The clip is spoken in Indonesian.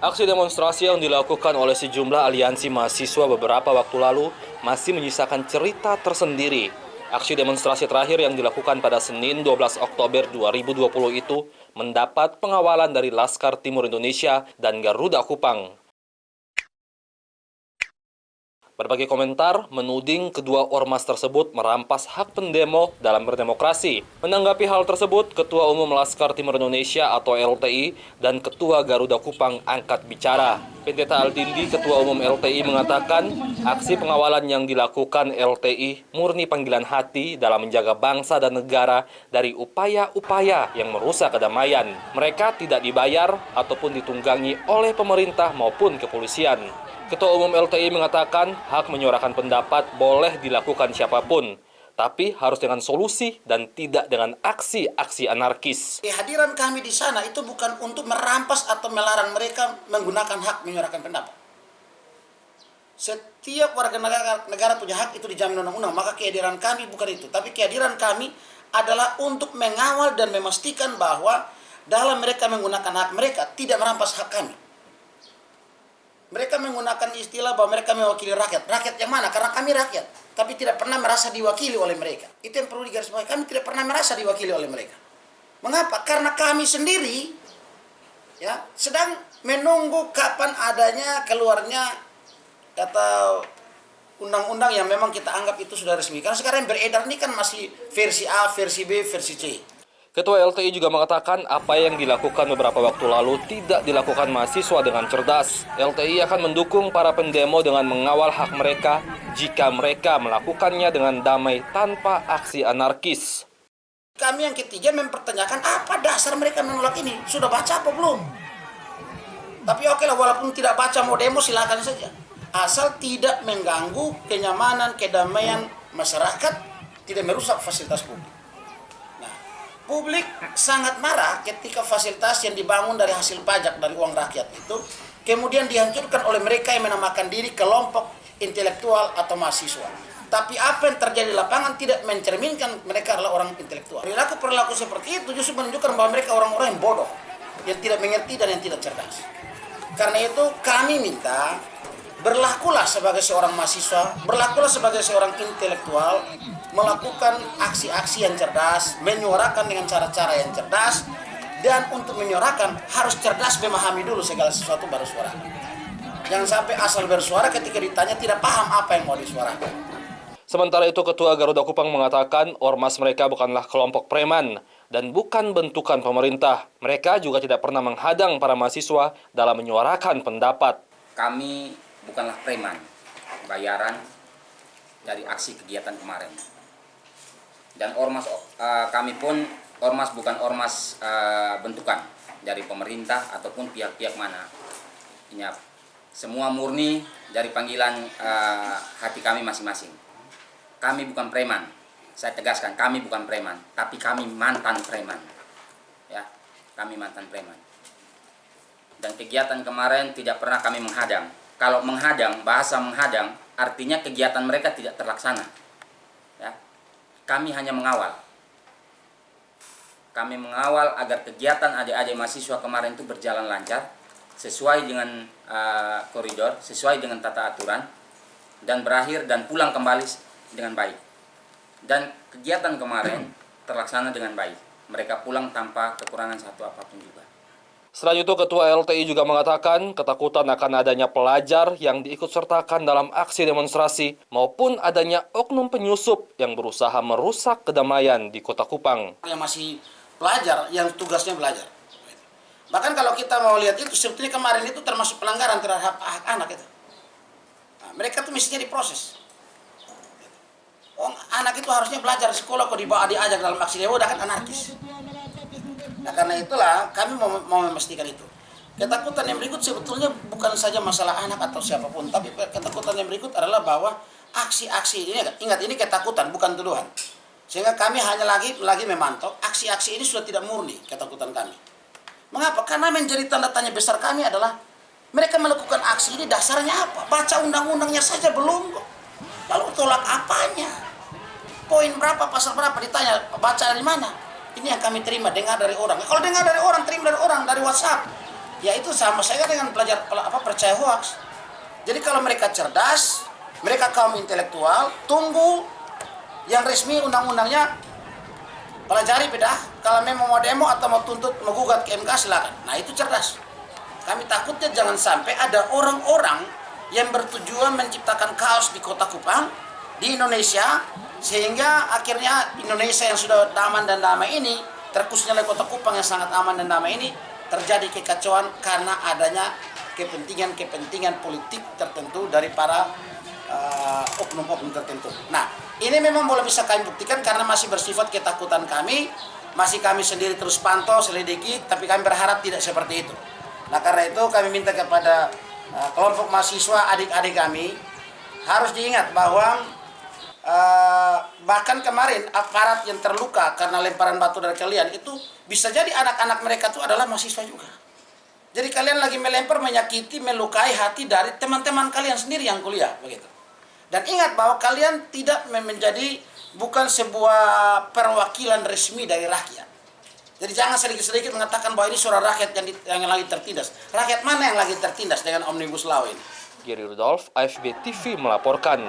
Aksi demonstrasi yang dilakukan oleh sejumlah aliansi mahasiswa beberapa waktu lalu masih menyisakan cerita tersendiri. Aksi demonstrasi terakhir yang dilakukan pada Senin 12 Oktober 2020 itu mendapat pengawalan dari Laskar Timur Indonesia dan Garuda Kupang. Berbagai komentar menuding kedua ormas tersebut merampas hak pendemo dalam berdemokrasi. Menanggapi hal tersebut, Ketua Umum Laskar Timur Indonesia atau LTI dan Ketua Garuda Kupang angkat bicara. Pendeta Aldindi, Ketua Umum LTI, mengatakan aksi pengawalan yang dilakukan LTI murni panggilan hati dalam menjaga bangsa dan negara dari upaya-upaya yang merusak kedamaian. Mereka tidak dibayar ataupun ditunggangi oleh pemerintah maupun kepolisian. Ketua Umum LTI mengatakan hak menyuarakan pendapat boleh dilakukan siapapun, tapi harus dengan solusi dan tidak dengan aksi-aksi anarkis. Kehadiran kami di sana itu bukan untuk merampas atau melarang mereka menggunakan hak menyuarakan pendapat. Setiap warga negara punya hak itu dijamin undang-undang, maka kehadiran kami bukan itu. Tapi kehadiran kami adalah untuk mengawal dan memastikan bahwa dalam mereka menggunakan hak mereka tidak merampas hak kami. Mereka menggunakan istilah bahwa mereka mewakili rakyat. Rakyat yang mana? Karena kami rakyat. Tapi tidak pernah merasa diwakili oleh mereka. Itu yang perlu digarisbawahi. Kami tidak pernah merasa diwakili oleh mereka. Mengapa? Karena kami sendiri ya sedang menunggu kapan adanya keluarnya atau undang-undang yang memang kita anggap itu sudah resmi. Karena sekarang yang beredar ini kan masih versi A, versi B, versi C. Ketua LTI juga mengatakan apa yang dilakukan beberapa waktu lalu tidak dilakukan mahasiswa dengan cerdas. LTI akan mendukung para pendemo dengan mengawal hak mereka jika mereka melakukannya dengan damai tanpa aksi anarkis. Kami yang ketiga mempertanyakan apa dasar mereka menolak ini. Sudah baca apa belum? Tapi oke lah, walaupun tidak baca mau demo silakan saja. Asal tidak mengganggu kenyamanan, kedamaian masyarakat, tidak merusak fasilitas publik. Publik sangat marah ketika fasilitas yang dibangun dari hasil pajak dari uang rakyat itu kemudian dihancurkan oleh mereka yang menamakan diri kelompok intelektual atau mahasiswa. Tapi apa yang terjadi di lapangan tidak mencerminkan mereka adalah orang intelektual. Perilaku seperti itu justru menunjukkan bahwa mereka orang-orang yang bodoh, yang tidak mengerti dan yang tidak cerdas. Karena itu kami minta berlakulah sebagai seorang mahasiswa, berlakulah sebagai seorang intelektual, melakukan aksi-aksi yang cerdas, menyuarakan dengan cara-cara yang cerdas, dan untuk menyuarakan harus cerdas memahami dulu segala sesuatu baru suara. Jangan sampai asal bersuara ketika ditanya tidak paham apa yang mau disuarakan. Sementara itu, Ketua Garuda Kupang mengatakan ormas mereka bukanlah kelompok preman dan bukan bentukan pemerintah. Mereka juga tidak pernah menghadang para mahasiswa dalam menyuarakan pendapat. Kami bukanlah preman, bayaran dari aksi kegiatan kemarin. Dan ormas kami pun ormas bukan ormas bentukan dari pemerintah ataupun pihak-pihak mana. Ini semua murni dari panggilan hati kami masing-masing. Kami bukan preman. Saya tegaskan, kami bukan preman, tapi kami mantan preman. Ya, kami mantan preman. Dan kegiatan kemarin tidak pernah kami menghadang. Kalau menghadang, bahasa menghadang artinya kegiatan mereka tidak terlaksana. Ya. Kami hanya mengawal. Kami mengawal agar kegiatan adik-adik mahasiswa kemarin itu berjalan lancar, sesuai dengan koridor, sesuai dengan tata aturan, dan berakhir dan pulang kembali dengan baik. Dan kegiatan kemarin terlaksana dengan baik. Mereka pulang tanpa kekurangan satu apapun juga. Selain itu, Ketua LTI juga mengatakan ketakutan akan adanya pelajar yang diikutsertakan dalam aksi demonstrasi maupun adanya oknum penyusup yang berusaha merusak kedamaian di Kota Kupang. Yang masih pelajar, yang tugasnya belajar. Bahkan kalau kita mau lihat itu, sebetulnya kemarin itu termasuk pelanggaran terhadap hak anak itu. Nah, mereka tuh mestinya diproses. Anak itu harusnya belajar di sekolah, kok diajak dalam aksi demo, udah kan anarkis. Nah, karena itulah kami mau memastikan itu. Ketakutan yang berikut sebetulnya bukan saja masalah anak atau siapapun, tapi ketakutan yang berikut adalah bahwa aksi-aksi ini, ingat ini ketakutan bukan tuduhan. Sehingga kami hanya lagi memantau aksi-aksi ini sudah tidak murni ketakutan kami. Mengapa? Karena menjadi tanda tanya besar kami adalah mereka melakukan aksi ini dasarnya apa? Baca undang-undangnya saja belum kok. Lalu tolak apanya? Poin berapa, pasal berapa ditanya, baca dari mana? Ini yang kami terima, dengar dari orang. Kalau dengar dari orang, terima dari orang, dari WhatsApp. Ya itu sama saya dengan percaya hoax. Jadi kalau mereka cerdas, mereka kaum intelektual, tunggu yang resmi undang-undangnya, pelajari beda. Kalau memang mau demo atau mau tuntut, mau gugat ke MK silakan. Nah itu cerdas. Kami takutnya jangan sampai ada orang-orang yang bertujuan menciptakan kaos di Kota Kupang, di Indonesia, sehingga akhirnya Indonesia yang sudah aman dan damai ini, terkhususnya Kota Kupang yang sangat aman dan damai ini, terjadi kekacauan karena adanya kepentingan politik tertentu dari para oknum-oknum tertentu. Nah, ini memang boleh bisa kami buktikan karena masih bersifat ketakutan kami, masih kami sendiri terus pantau, selidiki, tapi kami berharap tidak seperti itu. Nah, karena itu kami minta kepada kelompok mahasiswa, adik-adik kami, harus diingat bahwa bahkan kemarin aparat yang terluka karena lemparan batu dari kalian itu bisa jadi anak-anak mereka itu adalah mahasiswa juga. Jadi kalian lagi melempar, menyakiti, melukai hati dari teman-teman kalian sendiri yang kuliah begitu. Dan ingat bahwa kalian tidak menjadi bukan sebuah perwakilan resmi dari rakyat. Jadi jangan sedikit-sedikit mengatakan bahwa ini suara rakyat yang lagi tertindas. Rakyat mana yang lagi tertindas dengan Omnibus Law ini? Giri Rudolf, AFB TV melaporkan.